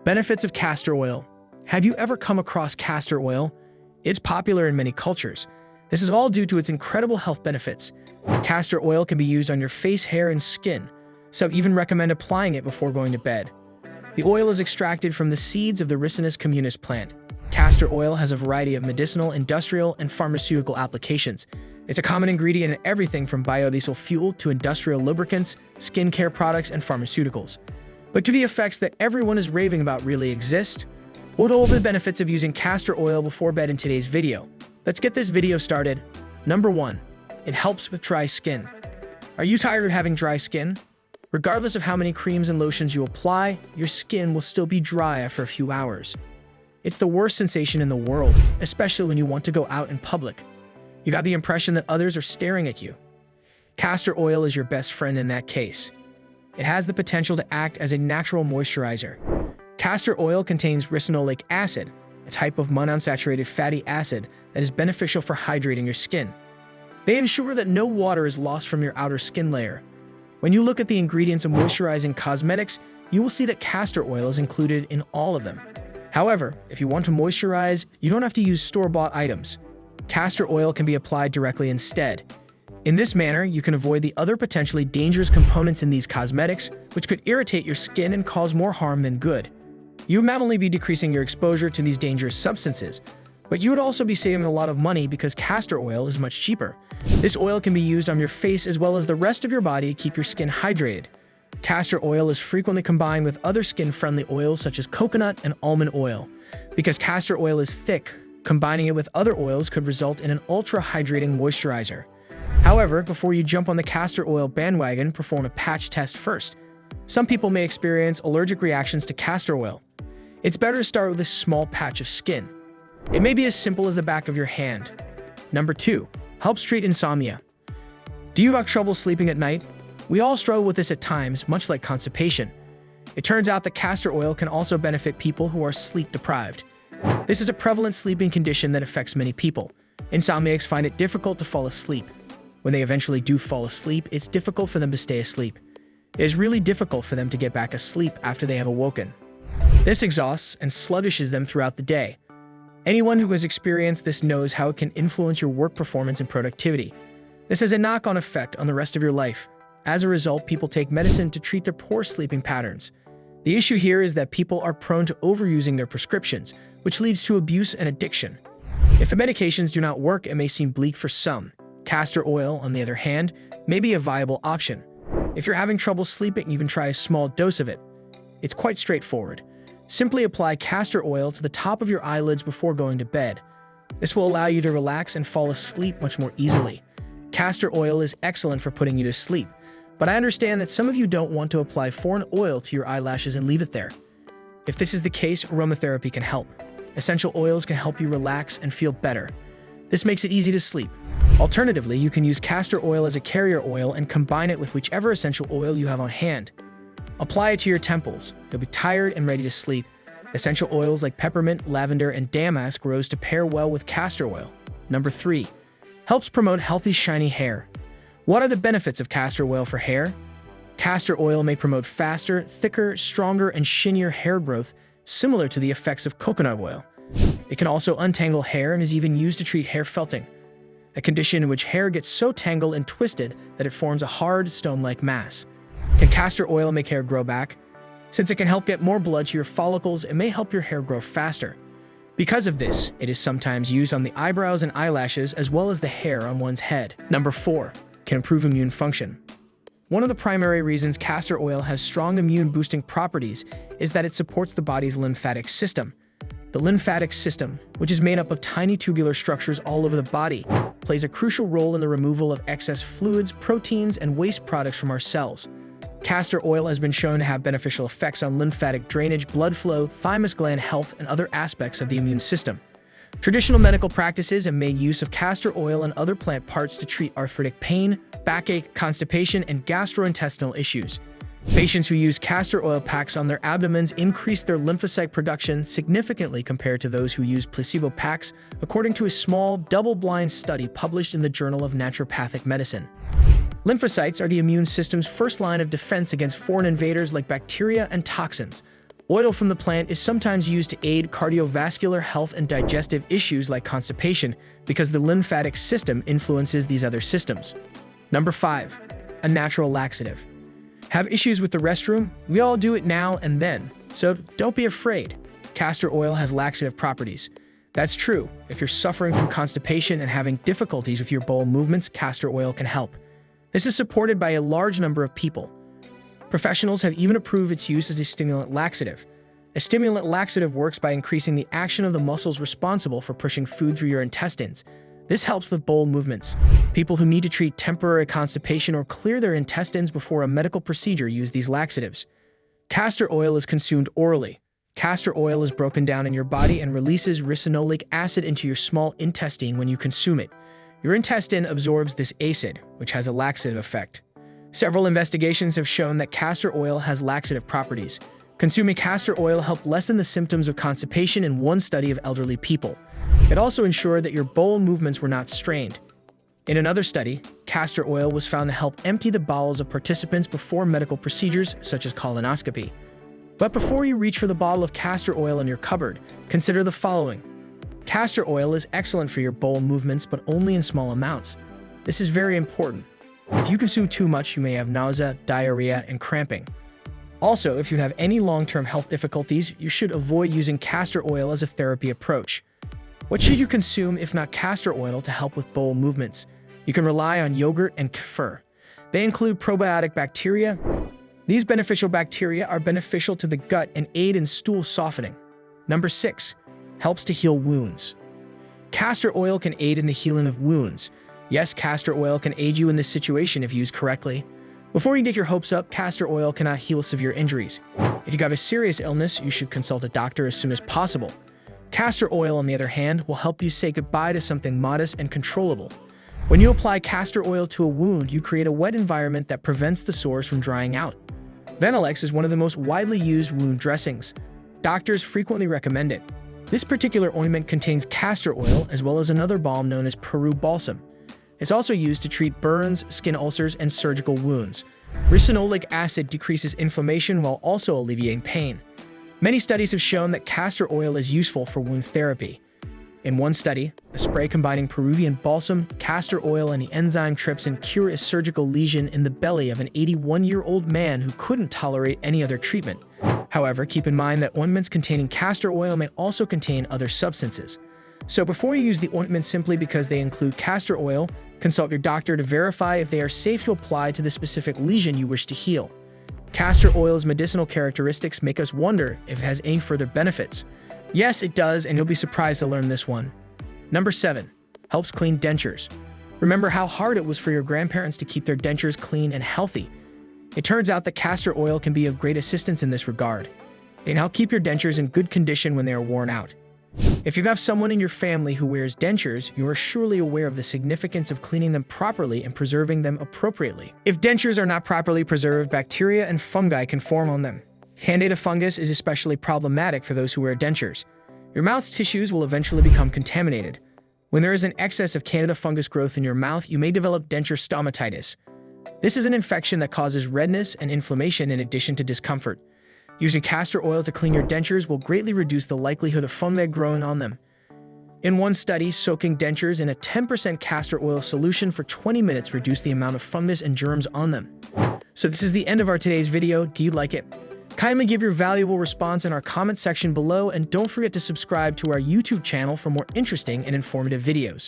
Benefits of castor oil. Have you ever come across castor oil? It's popular in many cultures. This is all due to its incredible health benefits. Castor oil can be used on your face, hair, and skin. Some even recommend applying it before going to bed. The oil is extracted from the seeds of the Ricinus communis plant. Castor oil has a variety of medicinal, industrial, and pharmaceutical applications. It's a common ingredient in everything from biodiesel fuel to industrial lubricants, skincare products, and pharmaceuticals. But do the effects that everyone is raving about really exist? We'll go over the benefits of using castor oil before bed in today's video. Let's get this video started. Number 1. It helps with dry skin. Are you tired of having dry skin? Regardless of how many creams and lotions you apply, your skin will still be dry after a few hours. It's the worst sensation in the world, especially when you want to go out in public. You got the impression that others are staring at you. Castor oil is your best friend in that case. It has the potential to act as a natural moisturizer. Castor oil contains ricinoleic acid, a type of monounsaturated fatty acid that is beneficial for hydrating your skin. They ensure that no water is lost from your outer skin layer. When you look at the ingredients of moisturizing cosmetics, you will see that castor oil is included in all of them. However, if you want to moisturize, you don't have to use store-bought items. Castor oil can be applied directly instead. In this manner, you can avoid the other potentially dangerous components in these cosmetics, which could irritate your skin and cause more harm than good. You would not only be decreasing your exposure to these dangerous substances, but you would also be saving a lot of money because castor oil is much cheaper. This oil can be used on your face as well as the rest of your body to keep your skin hydrated. Castor oil is frequently combined with other skin-friendly oils such as coconut and almond oil. Because castor oil is thick, combining it with other oils could result in an ultra-hydrating moisturizer. However, before you jump on the castor oil bandwagon, perform a patch test first. Some people may experience allergic reactions to castor oil. It's better to start with a small patch of skin. It may be as simple as the back of your hand. Number 2. Helps treat insomnia. Do you have trouble sleeping at night? We all struggle with this at times, much like constipation. It turns out that castor oil can also benefit people who are sleep deprived. This is a prevalent sleeping condition that affects many people. Insomniacs find it difficult to fall asleep. When they eventually do fall asleep, it's difficult for them to stay asleep. It is really difficult for them to get back asleep after they have awoken. This exhausts and sluggishes them throughout the day. Anyone who has experienced this knows how it can influence your work performance and productivity. This has a knock-on effect on the rest of your life. As a result, people take medicine to treat their poor sleeping patterns. The issue here is that people are prone to overusing their prescriptions, which leads to abuse and addiction. If the medications do not work, it may seem bleak for some. Castor oil, on the other hand, may be a viable option. If you're having trouble sleeping, you can try a small dose of it. It's quite straightforward. Simply apply castor oil to the top of your eyelids before going to bed. This will allow you to relax and fall asleep much more easily. Castor oil is excellent for putting you to sleep, but I understand that some of you don't want to apply foreign oil to your eyelashes and leave it there. If this is the case, aromatherapy can help. Essential oils can help you relax and feel better. This makes it easy to sleep. Alternatively, you can use castor oil as a carrier oil and combine it with whichever essential oil you have on hand. Apply it to your temples. You'll be tired and ready to sleep. Essential oils like peppermint, lavender, and damask rose to pair well with castor oil. Number 3. Helps promote healthy, shiny hair. What are the benefits of castor oil for hair? Castor oil may promote faster, thicker, stronger, and shinier hair growth, similar to the effects of coconut oil. It can also untangle hair and is even used to treat hair felting, a condition in which hair gets so tangled and twisted that it forms a hard, stone-like mass. Can castor oil make hair grow back? Since it can help get more blood to your follicles, it may help your hair grow faster. Because of this, it is sometimes used on the eyebrows and eyelashes as well as the hair on one's head. Number 4. Can improve immune function. One of the primary reasons castor oil has strong immune-boosting properties is that it supports the body's lymphatic system. The lymphatic system, which is made up of tiny tubular structures all over the body, plays a crucial role in the removal of excess fluids, proteins, and waste products from our cells. Castor oil has been shown to have beneficial effects on lymphatic drainage, blood flow, thymus gland health, and other aspects of the immune system. Traditional medical practices have made use of castor oil and other plant parts to treat arthritic pain, backache, constipation, and gastrointestinal issues. Patients who use castor oil packs on their abdomens increase their lymphocyte production significantly compared to those who use placebo packs, according to a small, double-blind study published in the Journal of Naturopathic Medicine. Lymphocytes are the immune system's first line of defense against foreign invaders like bacteria and toxins. Oil from the plant is sometimes used to aid cardiovascular health and digestive issues like constipation because the lymphatic system influences these other systems. Number 5. A natural laxative. Have issues with the restroom? We all do it now and then, so don't be afraid. Castor oil has laxative properties. That's true. If you're suffering from constipation and having difficulties with your bowel movements, castor oil can help. This is supported by a large number of people. Professionals have even approved its use as a stimulant laxative. A stimulant laxative works by increasing the action of the muscles responsible for pushing food through your intestines. This helps with bowel movements. People who need to treat temporary constipation or clear their intestines before a medical procedure use these laxatives. Castor oil is consumed orally. Castor oil is broken down in your body and releases ricinoleic acid into your small intestine when you consume it. Your intestine absorbs this acid, which has a laxative effect. Several investigations have shown that castor oil has laxative properties. Consuming castor oil helped lessen the symptoms of constipation in one study of elderly people. It also ensured that your bowel movements were not strained. In another study, castor oil was found to help empty the bowels of participants before medical procedures such as colonoscopy. But before you reach for the bottle of castor oil in your cupboard, consider the following. Castor oil is excellent for your bowel movements, but only in small amounts. This is very important. If you consume too much, you may have nausea, diarrhea, and cramping. Also, if you have any long-term health difficulties, you should avoid using castor oil as a therapy approach. What should you consume if not castor oil to help with bowel movements? You can rely on yogurt and kefir. They include probiotic bacteria. These beneficial bacteria are beneficial to the gut and aid in stool softening. Number 6. Helps to heal wounds. Castor oil can aid in the healing of wounds. Yes, castor oil can aid you in this situation if used correctly. Before you get your hopes up, castor oil cannot heal severe injuries. If you have a serious illness, you should consult a doctor as soon as possible. Castor oil, on the other hand, will help you say goodbye to something modest and controllable. When you apply castor oil to a wound, you create a wet environment that prevents the sores from drying out. Venelex is one of the most widely used wound dressings. Doctors frequently recommend it. This particular ointment contains castor oil as well as another balm known as Peru balsam. It's also used to treat burns, skin ulcers, and surgical wounds. Ricinoleic acid decreases inflammation while also alleviating pain. Many studies have shown that castor oil is useful for wound therapy. In one study, a spray combining Peruvian balsam, castor oil, and the enzyme trypsin cured a surgical lesion in the belly of an 81-year-old man who couldn't tolerate any other treatment. However, keep in mind that ointments containing castor oil may also contain other substances. So before you use the ointment simply because they include castor oil, consult your doctor to verify if they are safe to apply to the specific lesion you wish to heal. Castor oil's medicinal characteristics make us wonder if it has any further benefits. Yes, it does, and you'll be surprised to learn this one. Number 7. Helps clean dentures. Remember how hard it was for your grandparents to keep their dentures clean and healthy? It turns out that castor oil can be of great assistance in this regard. It can help keep your dentures in good condition when they are worn out. If you have someone in your family who wears dentures, you are surely aware of the significance of cleaning them properly and preserving them appropriately. If dentures are not properly preserved, bacteria and fungi can form on them. Candida fungus is especially problematic for those who wear dentures. Your mouth's tissues will eventually become contaminated. When there is an excess of Candida fungus growth in your mouth, you may develop denture stomatitis. This is an infection that causes redness and inflammation in addition to discomfort. Using castor oil to clean your dentures will greatly reduce the likelihood of fungi growing on them. In one study, soaking dentures in a 10% castor oil solution for 20 minutes reduced the amount of fungus and germs on them. So this is the end of our today's video. Do you like it? Kindly give your valuable response in our comment section below, and don't forget to subscribe to our YouTube channel for more interesting and informative videos.